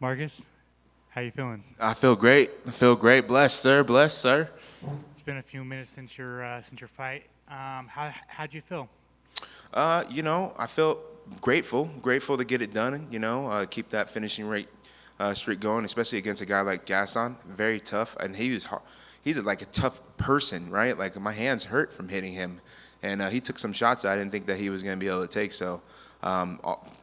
Marcus, how you feeling? I feel great. I feel great. Blessed, sir. Blessed, sir. It's been a few minutes since your fight. How'd you feel? I feel grateful to get it done. Keep that finishing rate streak going, especially against a guy like Gaston. Very tough, and he's like a tough person, right? Like my hands hurt from hitting him, and he took some shots I didn't think that he was going to be able to take. So,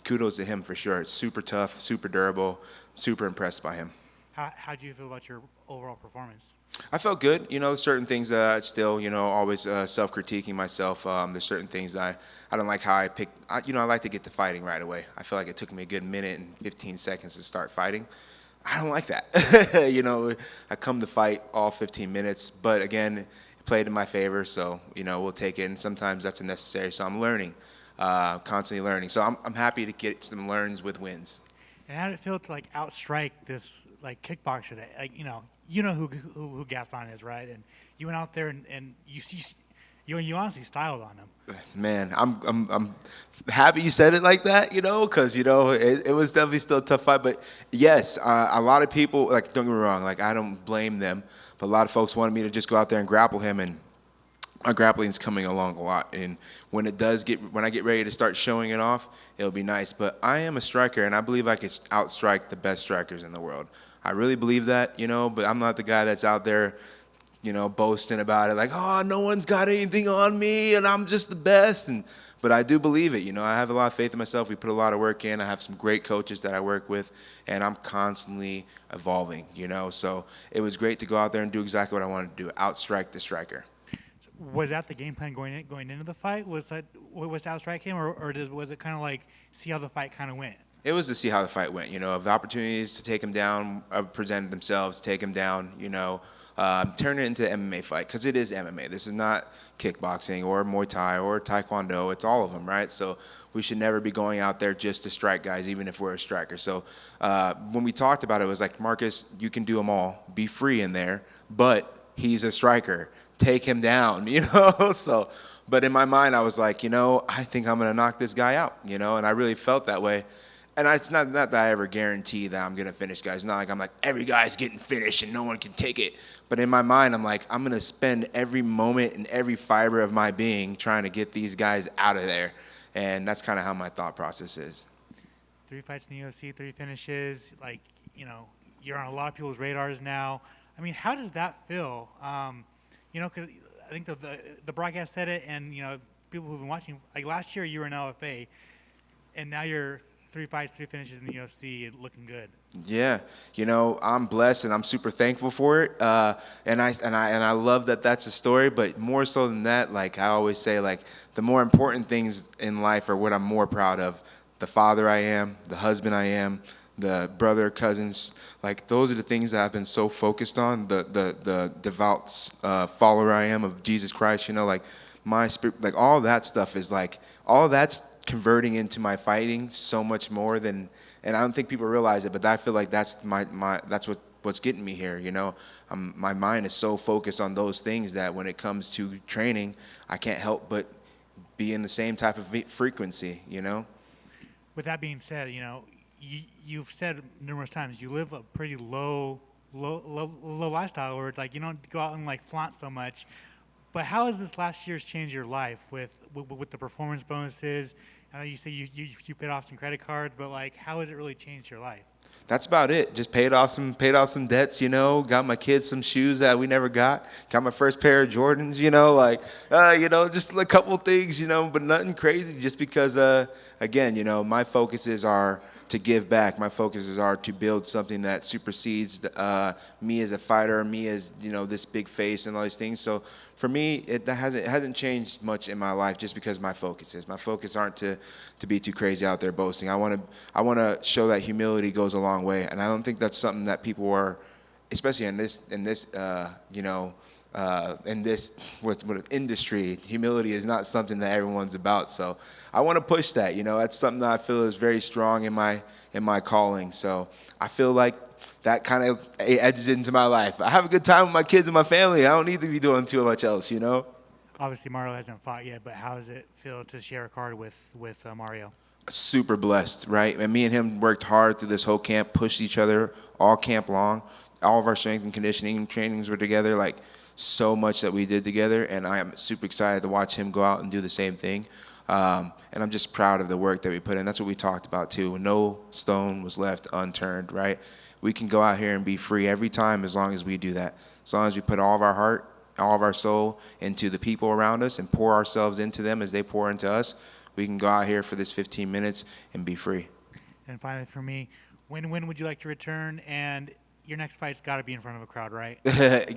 kudos to him for sure. It's super tough, super durable. Super impressed by him. How'd you feel about your overall performance? I felt good. Certain things that I still, always self-critiquing myself. There's certain things that I don't like how I pick. I like to get to fighting right away. I feel like it took me a good minute and 15 seconds to start fighting. I don't like that. I come to fight all 15 minutes, but again, it played in my favor, so we'll take it. And sometimes that's necessary. So I'm learning, constantly learning. So I'm happy to get some learns with wins. And how did it feel to like outstrike this like kickboxer that you know who Gaston is, right? And you went out there and you honestly styled on him. Man, I'm happy you said it like that, because it was definitely still a tough fight. But yes, a lot of people, like, don't get me wrong, like I don't blame them, but a lot of folks wanted me to just go out there and grapple him, and my grappling is coming along a lot. And when I get ready to start showing it off, it'll be nice. But I am a striker, and I believe I could outstrike the best strikers in the world. I really believe that, but I'm not the guy that's out there boasting about it, like, oh, no one's got anything on me, and I'm just the best. But I do believe it. I have a lot of faith in myself. We put a lot of work in. I have some great coaches that I work with, and I'm constantly evolving. So it was great to go out there and do exactly what I wanted to do: outstrike the striker. Was that the game plan going into the fight? Was to outstrike him, or was it kind of like see how the fight kind of went? It was to see how the fight went. If the opportunities to take him down presented themselves, take him down, turn it into an MMA fight, because it is MMA. This is not kickboxing or Muay Thai or Taekwondo. It's all of them, right? So we should never be going out there just to strike guys, even if we're a striker. So when we talked about it, it was like, Marcus, you can do them all. Be free in there, but he's a striker. Take him down, So, but in my mind, I was like, I think I'm going to knock this guy out, and I really felt that way. And it's not that I ever guarantee that I'm going to finish guys. It's not like I'm like, every guy's getting finished and no one can take it. But in my mind, I'm like, I'm going to spend every moment and every fiber of my being trying to get these guys out of there. And that's kind of how my thought process is. 3 fights in the UFC, 3 finishes. Like, you're on a lot of people's radars now. I mean, how does that feel? Because I think the broadcast said it, and people who've been watching. Like last year, you were in LFA, and now you're 3 fights, 3 finishes in the UFC, and looking good. Yeah, I'm blessed and I'm super thankful for it. And I love that that's a story. But more so than that, like I always say, like the more important things in life are what I'm more proud of: the father I am, the husband I am, the brother, cousins. Like those are the things that I've been so focused on. The devout follower I am of Jesus Christ. Like my spirit, like all that stuff is like all that's converting into my fighting so much more than. And I don't think people realize it, but I feel like that's that's what's getting me here. My mind is so focused on those things that when it comes to training, I can't help but be in the same type of frequency. With that being said, you've said numerous times you live a pretty low lifestyle where it's like you don't go out and like flaunt so much. But how has this last year's changed your life with the performance bonuses? I know you say you paid off some credit cards, but like how has it really changed your life? That's about it. Just paid off some debts, Got my kids some shoes that we never got. Got my first pair of Jordans, just a couple things, but nothing crazy. Just because, again, my focuses are to give back. My focuses are to build something that supersedes me as a fighter, me as this big face and all these things. So for me, it hasn't changed much in my life just because my focus aren't to be too crazy out there boasting. I want to show that humility goes a long way, and I don't think that's something that people are, especially in this with industry. Humility is not something that everyone's about. So I want to push that. That's something that I feel is very strong in my calling. So I feel like that kind of edges into my life. I have a good time with my kids and my family. I don't need to be doing too much else. Obviously, Mario hasn't fought yet, but how does it feel to share a card with Mario? super blessed, right? And me and him worked hard through this whole camp, pushed each other all camp long. All of our strength and conditioning trainings were together, like so much that we did together. And I am super excited to watch him go out and do the same thing. And I'm just proud of the work that we put in. That's what we talked about too. No stone was left unturned, right? We can go out here and be free every time as long as we do that. As long as we put all of our heart, all of our soul into the people around us and pour ourselves into them as they pour into us, we can go out here for this 15 minutes and be free. And finally, for me, when would you like to return? And your next fight's got to be in front of a crowd, right?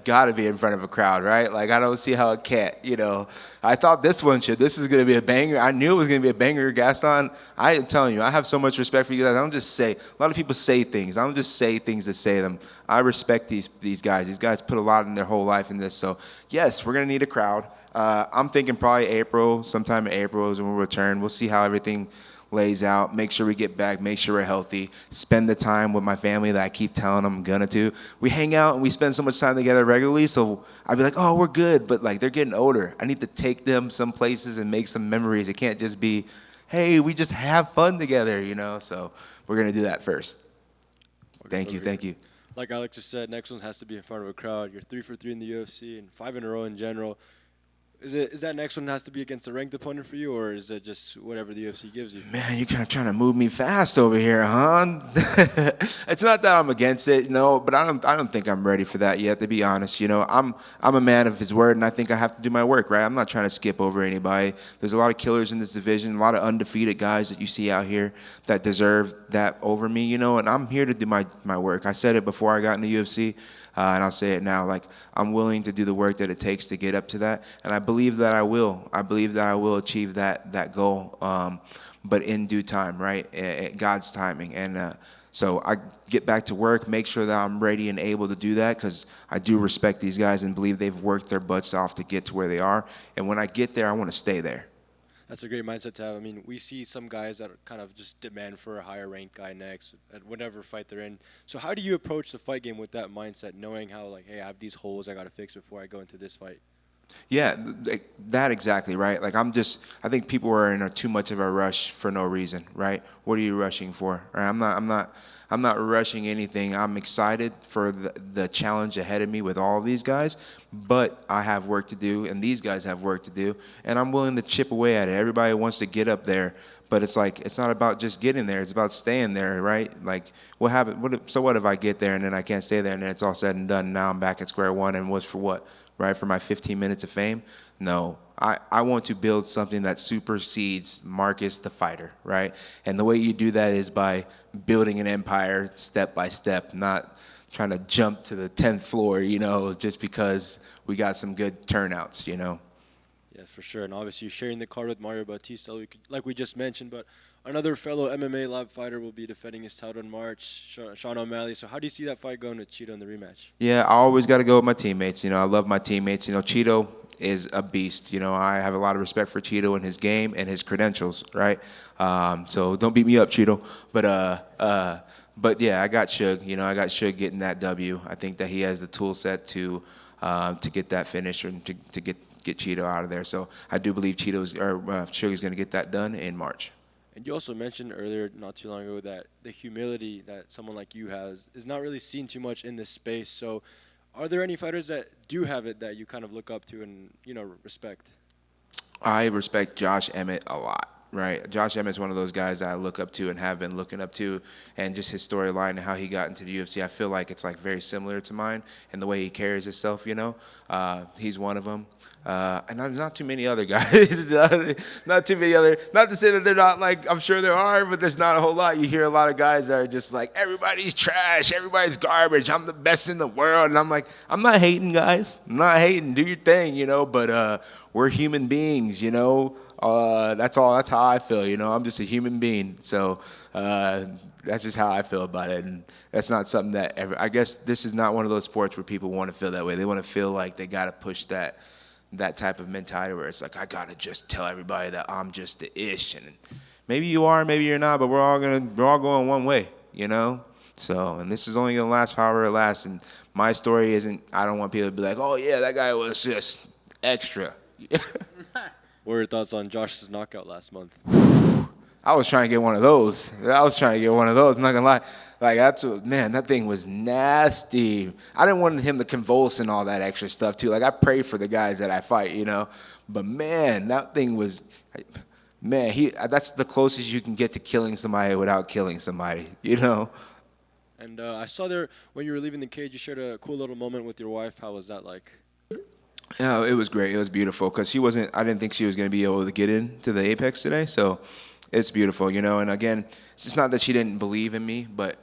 Got to be in front of a crowd, right? Like, I don't see how it can't, you know. I thought this one should. This is going to be a banger. I knew it was going to be a banger, Gaston. I am telling you, I have so much respect for you guys. I don't just say. A lot of people say things. I don't just say things to say them. I respect these guys. These guys put a lot in their whole life in this. So, yes, we're going to need a crowd. I'm thinking probably April, sometime in April is when we'll return. We'll see how everything lays out, make sure we get back, make sure we're healthy, spend the time with my family that I keep telling them I'm gonna do. We hang out and we spend so much time together regularly, so I'd be like, oh, we're good, but like they're getting older. I need to take them some places and make some memories. It can't just be, hey, we just have fun together, you know? So we're gonna do that first. Thank you. Like Alex just said, next one has to be in front of a crowd. You're 3 for 3 in the UFC and 5 in a row in general. Is that next one has to be against a ranked opponent for you, or is it just whatever the UFC gives you? Man, you're kind of trying to move me fast over here, huh? It's not that I'm against it, no, but I don't think I'm ready for that yet, to be honest. You know, I'm a man of his word, and I think I have to do my work, right? I'm not trying to skip over anybody. There's a lot of killers in this division, a lot of undefeated guys that you see out here that deserve that over me, you know, and I'm here to do my work. I said it before I got in the UFC. And I'll say it now, like, I'm willing to do the work that it takes to get up to that, and I believe that I will. I believe that I will achieve that goal, but in due time, right? At God's timing. And so I get back to work, make sure that I'm ready and able to do that, because I do respect these guys and believe they've worked their butts off to get to where they are. And when I get there, I want to stay there. That's a great mindset to have. I mean, we see some guys that kind of just demand for a higher ranked guy next at whatever fight they're in. So how do you approach the fight game with that mindset, knowing how, like, hey, I have these holes I got to fix before I go into this fight? Yeah, that exactly, right? Like, I think people are in too much of a rush for no reason, right? What are you rushing for? Right? I'm not rushing anything. I'm excited for the challenge ahead of me with all of these guys, but I have work to do, and these guys have work to do, and I'm willing to chip away at it. Everybody wants to get up there, but it's like, it's not about just getting there. It's about staying there, right? Like, what happened? So what if I get there and then I can't stay there and then it's all said and done, and now I'm back at square one, and what's for what? Right, for my 15 minutes of fame? No, I want to build something that supersedes Marcus the fighter, right? And the way you do that is by building an empire step by step, not trying to jump to the 10th floor, you know, just because we got some good turnouts, you know? Yeah, for sure. And obviously you're sharing the card with Mario Bautista, like we just mentioned, but another fellow MMA lab fighter will be defending his title in March, Sean O'Malley. So how do you see that fight going with Cheeto in the rematch? Yeah, I always got to go with my teammates. You know, I love my teammates. You know, Cheeto is a beast. You know, I have a lot of respect for Cheeto and his game and his credentials, right? So don't beat me up, Cheeto. But yeah, I got Suge. You know, I got Suge getting that W. I think that he has the tool set to get that finish and to get Cheeto out of there. So I do believe Suge is going to get that done in March. And you also mentioned earlier, not too long ago, that the humility that someone like you has is not really seen too much in this space. So are there any fighters that do have it that you kind of look up to and, you know, respect? I respect Josh Emmett a lot. Right, Josh Emmett's one of those guys that I look up to and have been looking up to, and just his storyline and how he got into the UFC, I feel like it's like very similar to mine, and the way he carries himself. You know, he's one of them, and there's not too many other guys. Not too many other. Not to say that they're not, like, I'm sure there are, but there's not a whole lot. You hear a lot of guys that are just like, everybody's trash, everybody's garbage. I'm the best in the world, and I'm like, I'm not hating, guys. I'm not hating. Do your thing, you know. But we're human beings, you know. That's how I feel, you know. I'm just a human being, so that's just how I feel about it, and that's not something that I guess this is not one of those sports where people want to feel that way. They want to feel like they got to push that type of mentality where it's like, I got to just tell everybody that I'm just the ish, and maybe you are, maybe you're not, but we're all going one way, you know. So, and this is only gonna last however it lasts, and my story isn't. I don't want people to be like, oh yeah, that guy was just extra. What are your thoughts on Josh's knockout last month? I was trying to get one of those. I'm not gonna lie. Like man, that thing was nasty. I didn't want him to convulse and all that extra stuff too. Like I pray for the guys that I fight, But man, that thing was, man, that's the closest you can get to killing somebody without killing somebody. And I saw there when you were leaving the cage, you shared a cool little moment with your wife. How was that like? Yeah, it was great. It was beautiful because I didn't think she was going to be able to get into the Apex today. So it's beautiful, And again, it's just not that she didn't believe in me, but,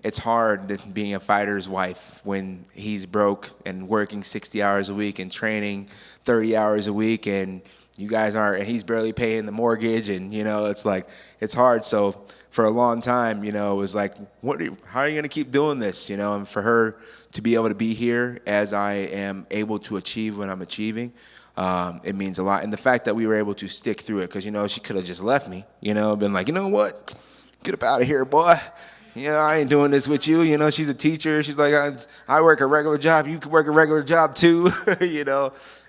it's hard being a fighter's wife when he's broke and working 60 hours a week and training 30 hours a week and you guys aren't, and he's barely paying the mortgage and, it's like, it's hard. So for a long time, it was like, how are you going to keep doing this, And for her to be able to be here as I am able to achieve what I'm achieving, it means a lot. And the fact that we were able to stick through it, because, she could have just left me, been like, you know what, get up out of here, boy. I ain't doing this with you. She's a teacher. She's like, I work a regular job. You can work a regular job too,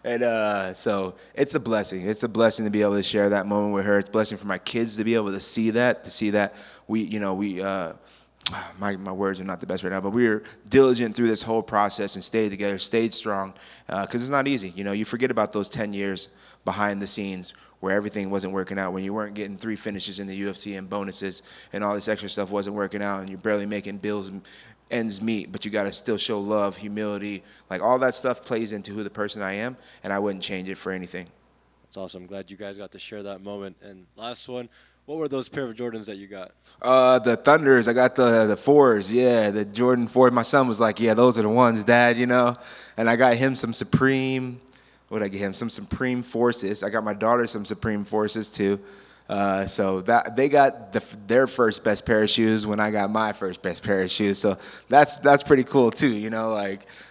And so it's a blessing. It's a blessing to be able to share that moment with her. It's a blessing for my kids to be able to see that, my words are not the best right now, but we were diligent through this whole process and stayed together, stayed strong, because it's not easy. You forget about those 10 years behind the scenes where everything wasn't working out, when you weren't getting 3 finishes in the UFC and bonuses and all this extra stuff wasn't working out and you're barely making bills and ends meet, but you got to still show love, humility. Like all that stuff plays into who the person I am, and I wouldn't change it for anything. That's awesome. I'm glad you guys got to share that moment. And last one, what were those pair of Jordans that you got? The Thunders. I got the 4s. Yeah, the Jordan 4. My son was like, yeah, those are the ones, Dad, And I got him some Supreme. What did I get him? Some Supreme Forces. I got my daughter some Supreme Forces too. So that they got their first best pair of shoes when I got my first best pair of shoes. So that's pretty cool too,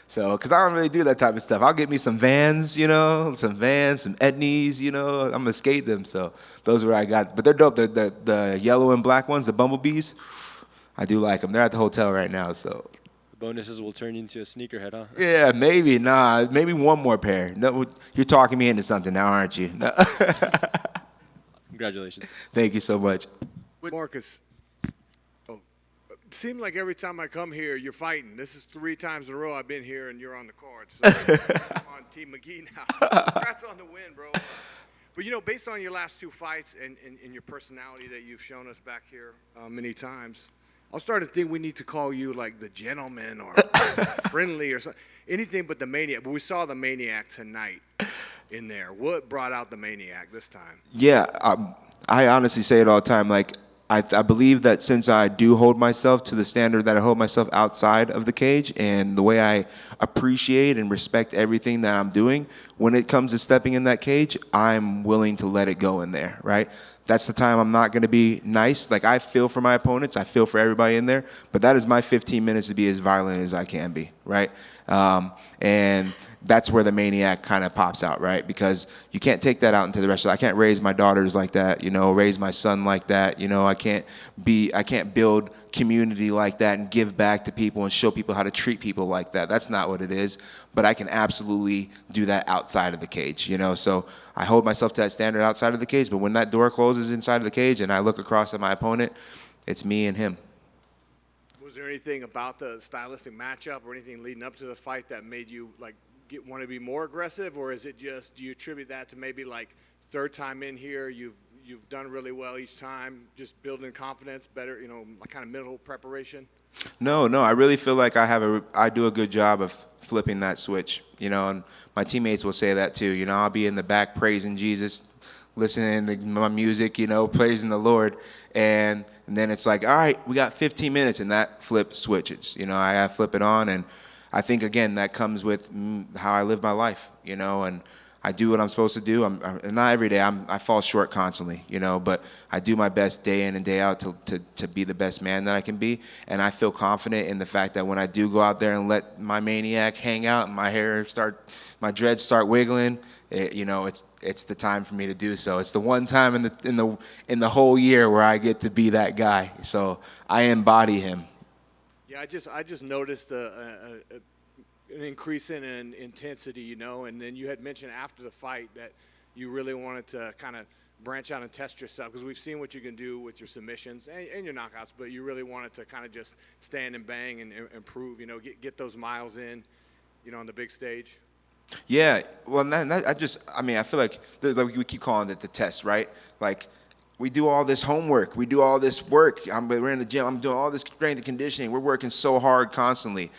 So because I don't really do that type of stuff. I'll get me some Vans, some Etnies, I'm gonna skate them. So those are what I got. But they're dope. The yellow and black ones, the Bumblebees. I do like them. They're at the hotel right now. So bonuses will turn you into a sneakerhead, huh? Yeah, maybe. Maybe one more pair. No, you're talking me into something now, aren't you? No. Congratulations. Thank you so much. Marcus, it seems like every time I come here, you're fighting. This is 3 times in a row I've been here, and you're on the card. So I'm on Team McGhee now. Congrats on the win, bro. But, based on your last 2 fights and your personality that you've shown us back here many times, I'll start to think we need to call you like the gentleman or friendly or something. Anything but the Maniac. But we saw the Maniac tonight in there. What brought out the Maniac this time? Yeah, I honestly say it all the time. Like, I believe that since I do hold myself to the standard that I hold myself outside of the cage and the way I appreciate and respect everything that I'm doing, when it comes to stepping in that cage, I'm willing to let it go in there, right? That's the time I'm not going to be nice. Like, I feel for my opponents. I feel for everybody in there. But that is my 15 minutes to be as violent as I can be, right? And that's where the Maniac kind of pops out, right? Because you can't take that out into the rest of it. I can't raise my daughters like that, raise my son like that. I can't build community like that and give back to people and show people how to treat people like that. That's not what it is. But I can absolutely do that outside of the cage, So I hold myself to that standard outside of the cage. But when that door closes inside of the cage and I look across at my opponent, it's me and him. Was there anything about the stylistic matchup or anything leading up to the fight that made you want to be more aggressive, or is it just, do you attribute that to maybe like 3rd time in here, you've done really well each time, just building confidence, better, kind of mental preparation? No, I really feel like I do a good job of flipping that switch, and my teammates will say that too. I'll be in the back praising Jesus, listening to my music, praising the Lord, and then it's like, all right, we got 15 minutes, and that flip switches. I gotta flip it on, and I think, again, that comes with how I live my life, and I do what I'm supposed to do. I'm not every day. I fall short constantly, but I do my best day in and day out to be the best man that I can be. And I feel confident in the fact that when I do go out there and let my Maniac hang out and my dreads start wiggling, it's the time for me to do so. It's the one time in the whole year where I get to be that guy. So I embody him. Yeah, I just noticed an increase in intensity, and then you had mentioned after the fight that you really wanted to kind of branch out and test yourself? Because we've seen what you can do with your submissions and your knockouts, but you really wanted to kind of just stand and bang and improve, get those miles in, on the big stage. Yeah, well, I feel like we keep calling it the test, right? Like, we do all this homework, we do all this work. We're in the gym, I'm doing all this strength and conditioning. We're working so hard constantly.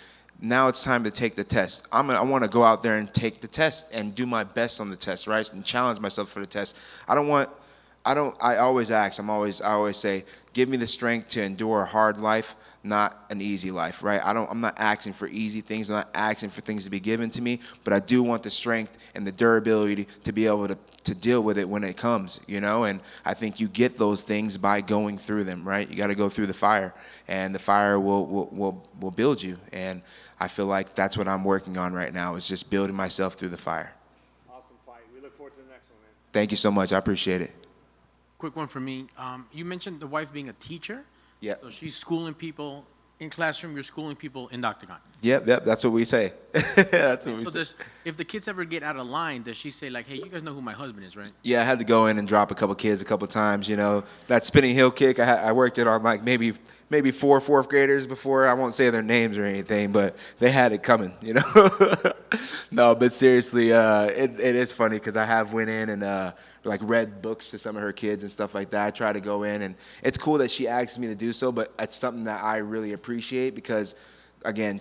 Now it's time to take the test. I want to go out there and take the test and do my best on the test, right? And challenge myself for the test. I always ask, I always say, give me the strength to endure a hard life, not an easy life, right? I'm not asking for easy things. I'm not asking for things to be given to me, but I do want the strength and the durability to be able to deal with it when it comes, And I think you get those things by going through them, right? You got to go through the fire, and the fire will build you. And I feel like that's what I'm working on right now, is just building myself through the fire. Awesome fight. We look forward to the next one, man. Thank you so much. I appreciate it. Quick one for me. You mentioned the wife being a teacher. Yeah. So she's schooling people in classroom. You're schooling people in the octagon. Yep. That's what we say. That's what we say. If the kids ever get out of line, does she say like, "Hey, you guys know who my husband is, right?" Yeah, I had to go in and drop a couple kids a couple times. That spinning heel kick. I worked it on like maybe 4 fourth graders before. I won't say their names or anything, but they had it coming. No, but seriously, it is funny because I have went in and like read books to some of her kids and stuff like that. I try to go in, and it's cool that she asks me to do so, but it's something that I really appreciate because, again,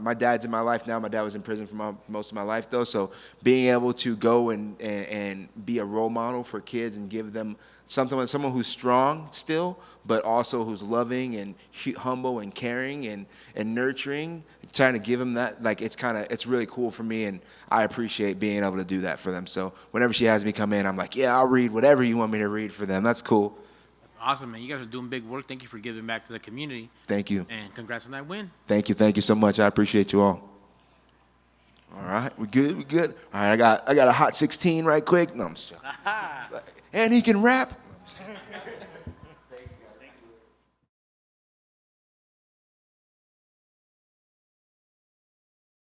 my dad's in my life now. My dad was in prison for most of my life, though. So being able to go and be a role model for kids and give them someone who's strong still, but also who's loving and humble and caring and nurturing, trying to give them that, like, it's really cool for me, and I appreciate being able to do that for them. So whenever she has me come in, I'm like, yeah, I'll read whatever you want me to read for them. That's cool. Awesome, man. You guys are doing big work. Thank you for giving back to the community. Thank you. And congrats on that win. Thank you so much. I appreciate you all. All right, we good. All right, I got a hot 16 right quick. No, I'm just joking. And he can rap. No, I'm just joking.